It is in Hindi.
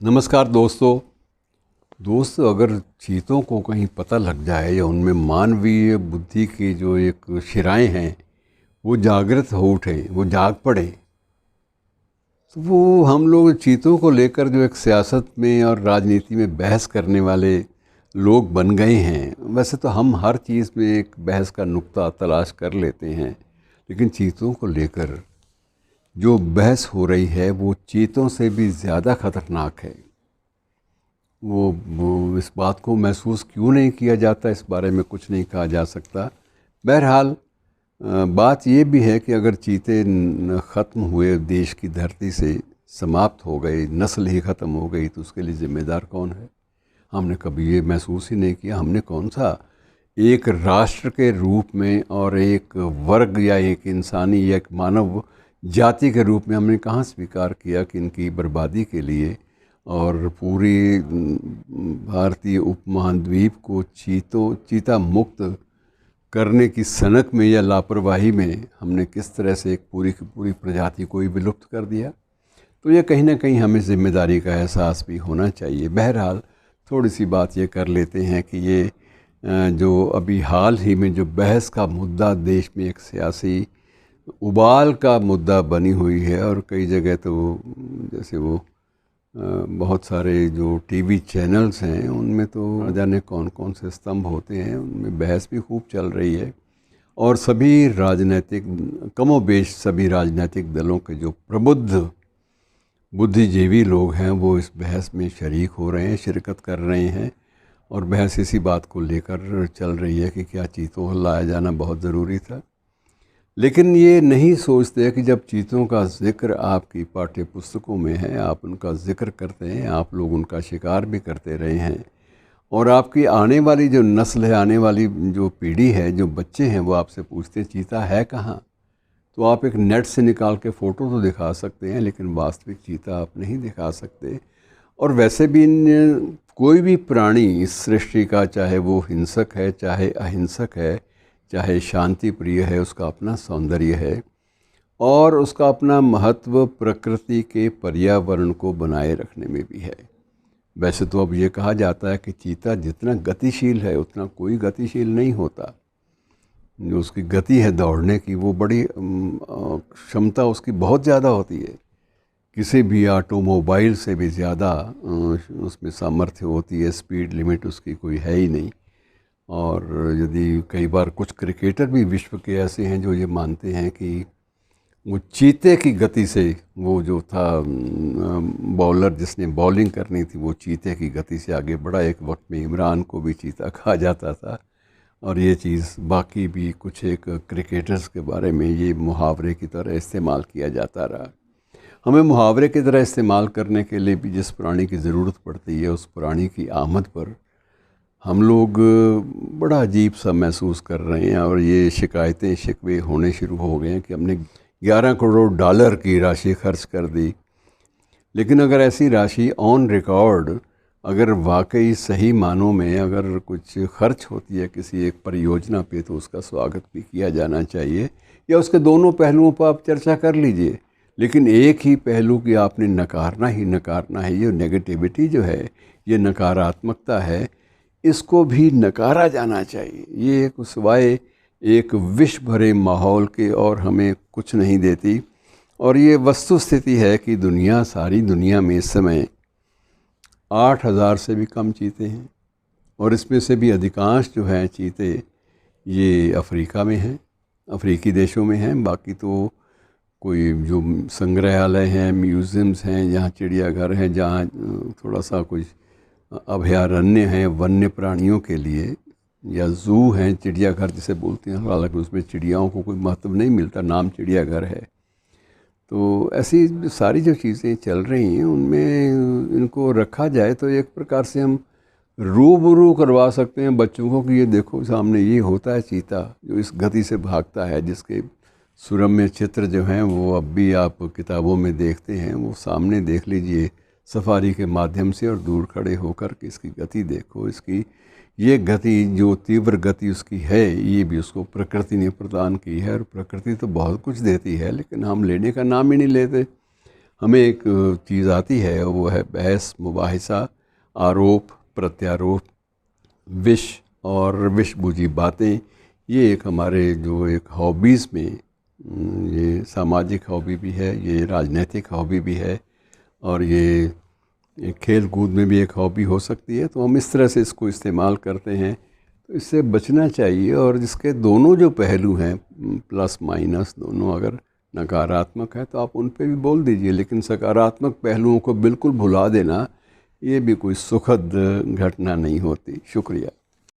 नमस्कार दोस्तों, अगर चीतों को कहीं पता लग जाए या उनमें मानवीय बुद्धि की जो एक शिराएं हैं वो जागृत हो उठें, वो जाग पड़े, तो वो हम लोग चीतों को लेकर जो एक सियासत में और राजनीति में बहस करने वाले लोग बन गए हैं। वैसे तो हम हर चीज़ में एक बहस का नुक्ता तलाश कर लेते हैं, लेकिन चीतों को लेकर जो बहस हो रही है वो चीतों से भी ज़्यादा खतरनाक है। वो इस बात को महसूस क्यों नहीं किया जाता, इस बारे में कुछ नहीं कहा जा सकता। बहरहाल बात ये भी है कि अगर चीते ख़त्म हुए, देश की धरती से समाप्त हो गए, नस्ल ही ख़त्म हो गई, तो उसके लिए ज़िम्मेदार कौन है? हमने कभी ये महसूस ही नहीं किया। हमने कौन सा एक राष्ट्र के रूप में और एक वर्ग या एक इंसानी या एक मानव जाति के रूप में हमने कहाँ स्वीकार किया कि इनकी बर्बादी के लिए और पूरी भारतीय उपमहाद्वीप को चीता मुक्त करने की सनक में या लापरवाही में हमने किस तरह से एक पूरी की पूरी प्रजाति को ही विलुप्त कर दिया। तो ये कहीं ना कहीं हमें ज़िम्मेदारी का एहसास भी होना चाहिए। बहरहाल थोड़ी सी बात ये कर लेते हैं कि ये जो अभी हाल ही में जो बहस का मुद्दा देश में एक सियासी उबाल का मुद्दा बनी हुई है, और कई जगह तो जैसे वो बहुत सारे जो टीवी चैनल्स हैं उनमें तो न जाने कौन कौन से स्तंभ होते हैं, उनमें बहस भी खूब चल रही है। और सभी राजनीतिक कमोबेश सभी राजनीतिक दलों के जो प्रबुद्ध बुद्धिजीवी लोग हैं वो इस बहस में शरीक हो रहे हैं, शिरकत कर रहे हैं। और बहस इसी बात को लेकर चल रही है कि क्या चीतों को लाया जाना बहुत ज़रूरी था। लेकिन ये नहीं सोचते कि जब चीतों का ज़िक्र आपकी पाठ्य पुस्तकों में है, आप उनका ज़िक्र करते हैं, आप लोग उनका शिकार भी करते रहे हैं, और आपकी आने वाली जो नस्ल है, आने वाली जो पीढ़ी है, जो बच्चे हैं, वो आपसे पूछते हैं चीता है कहाँ। तो आप एक नेट से निकाल के फ़ोटो तो दिखा सकते हैं, लेकिन वास्तविक चीता आप नहीं दिखा सकते। और वैसे भी कोई भी प्राणी इस सृष्टि का, चाहे वो हिंसक है, चाहे अहिंसक है, चाहे शांति प्रिय है, उसका अपना सौंदर्य है और उसका अपना महत्व प्रकृति के पर्यावरण को बनाए रखने में भी है। वैसे तो अब ये कहा जाता है कि चीता जितना गतिशील है उतना कोई गतिशील नहीं होता। जो उसकी गति है दौड़ने की, वो बड़ी क्षमता उसकी बहुत ज़्यादा होती है। किसी भी ऑटोमोबाइल से भी ज़्यादा उसमें सामर्थ्य होती है, स्पीड लिमिट उसकी कोई है ही नहीं। और यदि कई बार कुछ क्रिकेटर भी विश्व के ऐसे हैं जो ये मानते हैं कि वो चीते की गति से, वो जो था बॉलर जिसने बॉलिंग करनी थी, वो चीते की गति से आगे बढ़ा। एक वक्त में इमरान को भी चीता कहा जाता था। और ये चीज़ बाकी भी कुछ एक क्रिकेटर्स के बारे में ये मुहावरे की तरह इस्तेमाल किया जाता रहा। हमें मुहावरे की तरह इस्तेमाल करने के लिए भी जिस प्राणी की ज़रूरत पड़ती है, उस प्राणी की आमद पर हम लोग बड़ा अजीब सा महसूस कर रहे हैं। और ये शिकायतें शिकवे होने शुरू हो गए हैं कि हमने 11 करोड़ डॉलर की राशि खर्च कर दी। लेकिन अगर ऐसी राशि ऑन रिकॉर्ड, अगर वाकई सही मानों में अगर कुछ खर्च होती है किसी एक परियोजना पे, तो उसका स्वागत भी किया जाना चाहिए, या उसके दोनों पहलुओं पर आप चर्चा कर लीजिए। लेकिन एक ही पहलू की आपने नकारना ही नकारना है। ये नेगेटिविटी जो है, ये नकारात्मकता है, इसको भी नकारा जाना चाहिए। ये एक सिवाय एक विष भरे माहौल के और हमें कुछ नहीं देती। और ये वस्तु स्थिति है कि सारी दुनिया में इस समय 8,000 से भी कम चीते हैं, और इसमें से भी अधिकांश जो हैं चीते ये अफ्रीका में हैं, अफ्रीकी देशों में हैं। बाकी तो कोई जो संग्रहालय हैं, म्यूज़ियम्स हैं, जहाँ चिड़ियाघर हैं, जहाँ थोड़ा सा कुछ अभयारण्य हैं वन्य प्राणियों के लिए, या ज़ू हैं, चिड़ियाघर जिसे बोलते हैं, हालांकि उसमें चिड़ियाओं को कोई महत्व नहीं मिलता, नाम चिड़ियाघर है। तो ऐसी सारी जो चीज़ें चल रही हैं उनमें इनको रखा जाए तो एक प्रकार से हम रूबरू करवा सकते हैं बच्चों को कि ये देखो सामने ये होता है चीता जो इस गति से भागता है, जिसके सुरम्य चित्र जो हैं वो अब भी आप किताबों में देखते हैं। वो सामने देख लीजिए सफारी के माध्यम से, और दूर खड़े होकर के इसकी गति देखो। इसकी ये गति, जो तीव्र गति उसकी है, ये भी उसको प्रकृति ने प्रदान की है। और प्रकृति तो बहुत कुछ देती है, लेकिन हम लेने का नाम ही नहीं लेते। हमें एक चीज़ आती है, वो है बहस मुबाहिसा, आरोप प्रत्यारोप, विष और विषबूझी बातें। ये एक हमारे जो एक हॉबीज़ में, ये सामाजिक हॉबी भी है, ये राजनीतिक हॉबी भी है, और ये खेल कूद में भी एक हॉबी हो सकती है। तो हम इस तरह से इसको इस्तेमाल करते हैं, तो इससे बचना चाहिए। और जिसके दोनों जो पहलू हैं, प्लस माइनस दोनों, अगर नकारात्मक है तो आप उन पे भी बोल दीजिए, लेकिन सकारात्मक पहलुओं को बिल्कुल भुला देना, ये भी कोई सुखद घटना नहीं होती। शुक्रिया।